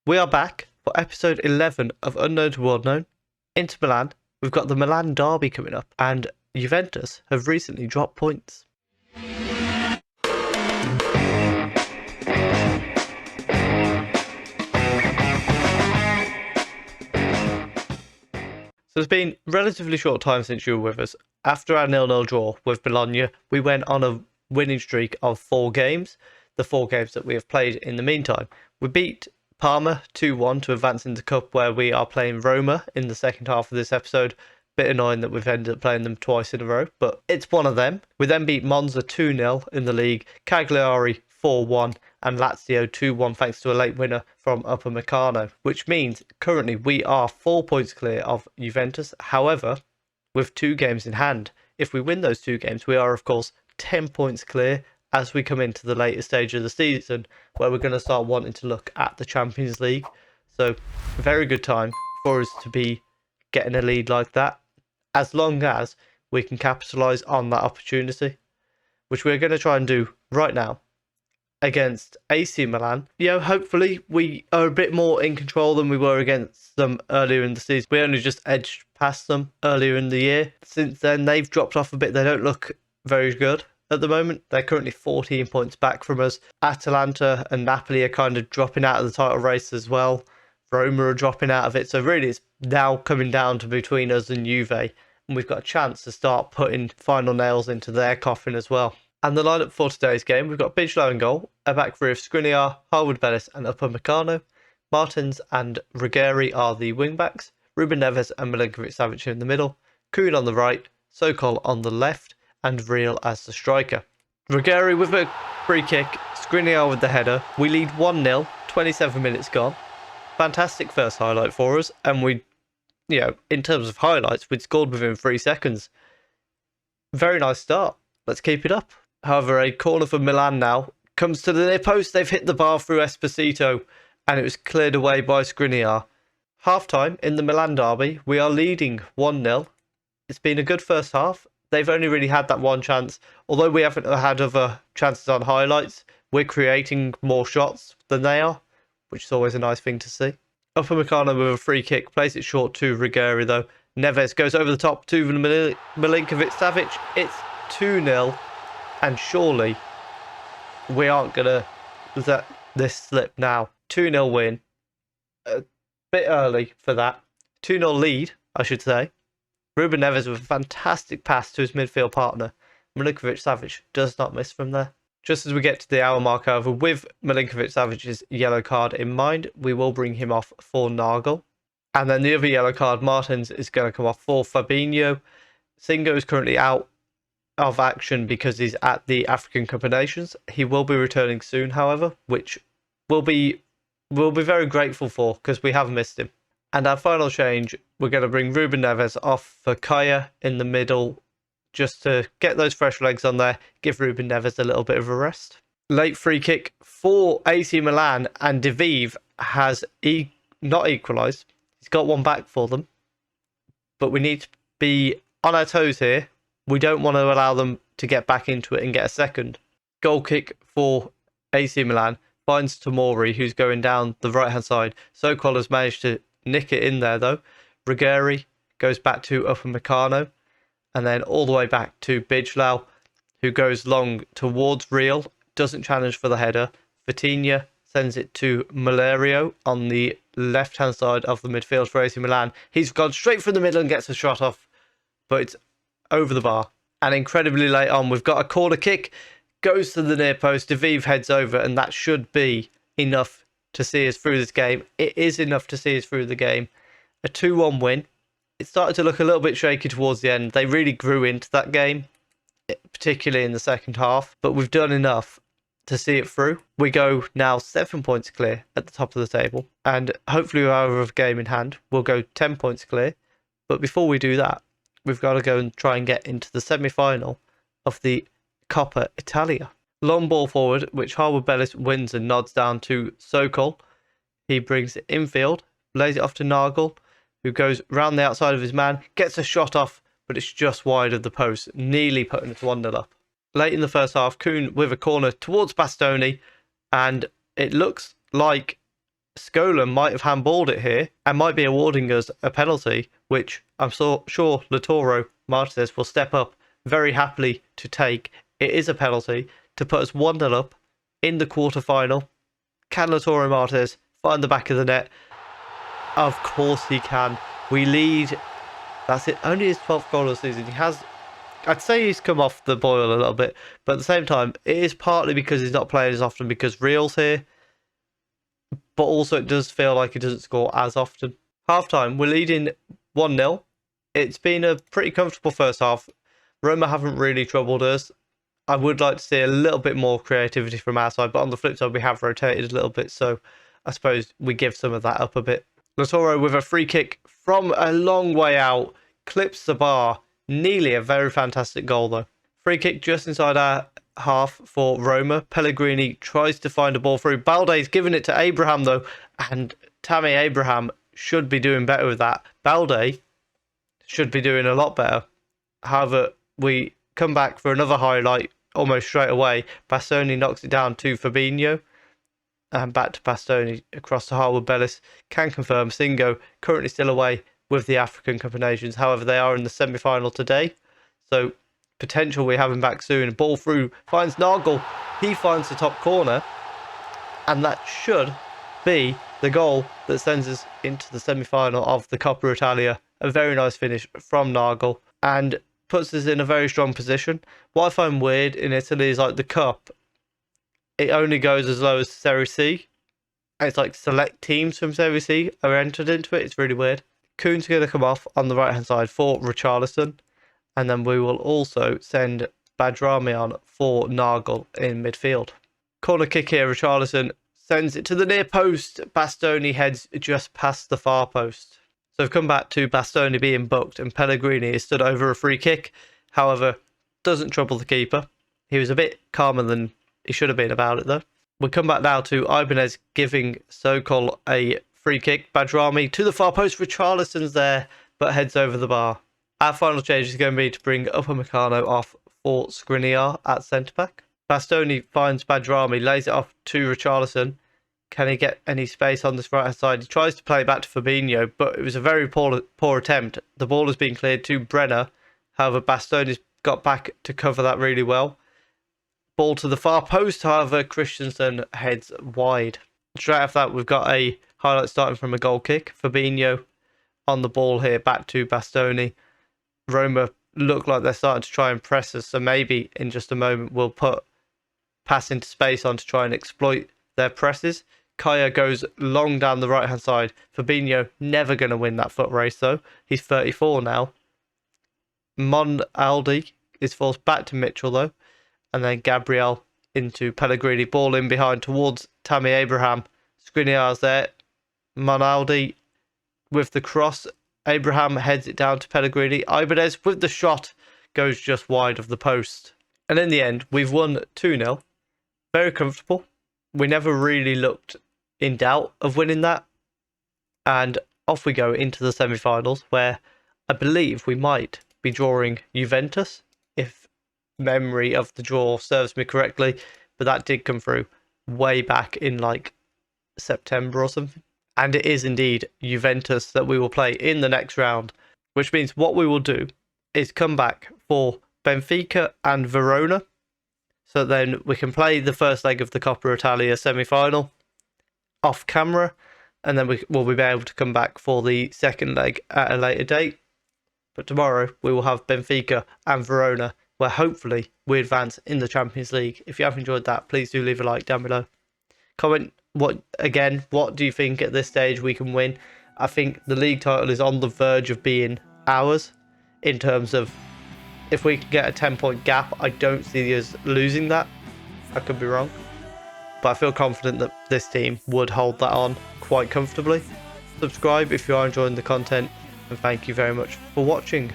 We are back for episode 11 of Unknown to World Known. Inter Milan, we've got the Milan derby coming up, and Juventus have recently dropped points. So it's been a relatively short time since you were with us. After our 0-0 draw with Bologna, we went on a winning streak of 4 games, the 4 games that we have played in the meantime. We beat Parma 2-1 to advance into the Cup, where we are playing Roma in the second half of this episode. Bit annoying that we've ended up playing them twice in a row, but it's one of them. We then beat Monza 2-0 in the league, Cagliari 4-1, and Lazio 2-1 thanks to a late winner from Upamecano, which means currently we are 4 points clear of Juventus. However, with 2 games in hand, if we win those 2 games, we are of course 10 points clear as we come into the later stage of the season, where we're going to start wanting to look at the Champions League. So, very good time for us to be getting a lead like that, as long as we can capitalise on that opportunity, which we're going to try and do right now against AC Milan. Hopefully we are a bit more in control than we were against them earlier in the season. We only just edged past them earlier in the year. Since then, they've dropped off a bit. They don't look very good at the moment. They're currently 14 points back from us. Atalanta and Napoli are kind of dropping out of the title race as well. Roma are dropping out of it. So really it's now coming down to between us and Juve. And we've got a chance to start putting final nails into their coffin as well. And the lineup for today's game, we've got Bigelow in goal, a back three of Skriniar, Harwood-Bellis and Upamecano. Martins and Ruggeri are the wing-backs. Ruben Neves and Milinkovic-Savic in the middle. Kuhn on the right, Sokol on the left, and Real as the striker. Ruggeri with a free kick, Skriniar with the header. We lead 1-0, 27 minutes gone. Fantastic first highlight for us, and we, in terms of highlights, we'd scored within 3 seconds. Very nice start. Let's keep it up. However, a corner for Milan now comes to the near post. They've hit the bar through Esposito, and it was cleared away by Skriniar. Half-time in the Milan derby, we are leading 1-0. It's been a good first half. They've only really had that one chance. Although we haven't had other chances on highlights, we're creating more shots than they are, which is always a nice thing to see. Upamecano with a free kick, plays it short to Ruggeri though. Neves goes over the top to Milinkovic-Savic. It's 2-0, and surely we aren't going to let this slip now. 2-0 win. A bit early for that. 2-0 lead, I should say. Ruben Neves with a fantastic pass to his midfield partner. Milinkovic-Savic does not miss from there. Just as we get to the hour mark, however, with Milinkovic-Savic's yellow card in mind, we will bring him off for Nagel. And then the other yellow card, Martins, is going to come off for Fabinho. Singo is currently out of action because he's at the African Cup of Nations. He will be returning soon, however, which we'll be very grateful for because we have missed him. And our final change, we're going to bring Ruben Neves off for Kaya in the middle, just to get those fresh legs on there, give Ruben Neves a little bit of a rest. Late free kick for AC Milan, and Diviv has not equalised. He's got one back for them, but we need to be on our toes here. We don't want to allow them to get back into it and get a second. Goal kick for AC Milan finds Tomori, who's going down the right-hand side. Sokol has managed to nick it in there, though. Ruggeri goes back to Upamecano, and then all the way back to Bigelow, who goes long towards Real, doesn't challenge for the header. Vitinha sends it to Malario on the left-hand side of the midfield for AC Milan. He's gone straight from the middle and gets a shot off, but it's over the bar. And incredibly late on, we've got a corner kick, goes to the near post, Diviv heads over, and that should be enough to see us through this game. It is enough to see us through the game. A 2-1 win. It started to look a little bit shaky towards the end. They really grew into that game, particularly in the second half, but we've done enough to see it through. We go now 7 points clear at the top of the table, and hopefully with our game in hand, we'll go 10 points clear. But before we do that, we've got to go and try and get into the semi-final of the Coppa Italia. Long ball forward, which Harwood-Bellis wins and nods down to Sokol. He brings it infield, lays it off to Nagel, who goes round the outside of his man, gets a shot off, but it's just wide of the post, nearly putting it 1-0 up. Late in the first half, Kuhn with a corner towards Bastoni, and it looks like Scola might have handballed it here and might be awarding us a penalty, which I'm sure Lautaro Martinez will step up very happily to take. It is a penalty to put us 1-0 up in the quarter-final. Can Lautaro Martinez find the back of the net? Of course he can. We lead. That's it. Only his 12th goal of the season. I'd say he's come off the boil a little bit, but at the same time, it is partly because he's not playing as often because Real's here, but also it does feel like he doesn't score as often. Half-time, we're leading 1-0. It's been a pretty comfortable first half. Roma haven't really troubled us. I would like to see a little bit more creativity from our side, but on the flip side, we have rotated a little bit, so I suppose we give some of that up a bit. Lautaro with a free kick from a long way out, clips the bar. Nearly a very fantastic goal, though. Free kick just inside our half for Roma. Pellegrini tries to find a ball through. Balde's giving it to Abraham, though, and Tammy Abraham should be doing better with that. Balde should be doing a lot better. However, we come back for another highlight almost straight away. Bastoni knocks it down to Fabinho. And back to Bastoni across the Harwood Bellis. Can confirm Singo currently still away with the African Cup of Nations. However, they are in the semi-final today. So, potential we have him back soon. Ball through, finds Nagel. He finds the top corner. And that should be the goal that sends us into the semi-final of the Coppa Italia. A very nice finish from Nagel. And puts us in a very strong position. What I find weird in Italy is like the Cup. It only goes as low as Serie C. And it's like select teams from Serie C are entered into it. It's really weird. Kuhn's going to come off on the right-hand side for Richarlison. And then we will also send Badrami on for Nagel in midfield. Corner kick here. Richarlison sends it to the near post. Bastoni heads just past the far post. So we've come back to Bastoni being booked. And Pellegrini is stood over a free kick. However, doesn't trouble the keeper. He was a bit calmer than he should have been about it, though. We come back now to Ibanez giving Sokol a free kick. Badrami to the far post. Richarlison's there, but heads over the bar. Our final change is going to be to bring Upamecano off for Skriniar at centre-back. Bastoni finds Badrami, lays it off to Richarlison. Can he get any space on this right-hand side? He tries to play it back to Fabinho, but it was a very poor attempt. The ball has been cleared to Brenner. However, Bastoni's got back to cover that really well. Ball to the far post, however, Christensen heads wide. Straight after that, we've got a highlight starting from a goal kick. Fabinho on the ball here, back to Bastoni. Roma look like they're starting to try and press us, so maybe in just a moment we'll pass into space on to try and exploit their presses. Kaya goes long down the right-hand side. Fabinho never going to win that foot race, though. He's 34 now. Monaldi is forced back to Mitchell, though. And then Gabriel into Pellegrini. Ball in behind towards Tammy Abraham. Skriniar's there. Monaldi with the cross. Abraham heads it down to Pellegrini. Ibanez with the shot goes just wide of the post. And in the end, we've won 2-0. Very comfortable. We never really looked in doubt of winning that. And off we go into the semi-finals, where I believe we might be drawing Juventus, if memory of the draw serves me correctly. But that did come through way back in like September or something. And it is indeed Juventus that we will play in the next round, which means what we will do is come back for Benfica and Verona. So then we can play the first leg of the Coppa Italia semi-final off camera, and then we will be able to come back for the second leg at a later date. But tomorrow we will have Benfica and Verona, where hopefully we advance in the Champions League. If you have enjoyed that, please do leave a like down below. Comment what do you think at this stage we can win? I think the league title is on the verge of being ours in terms of if we can get a 10-point gap. I don't see us losing that. I could be wrong, but I feel confident that this team would hold that on quite comfortably. Subscribe if you are enjoying the content, and thank you very much for watching.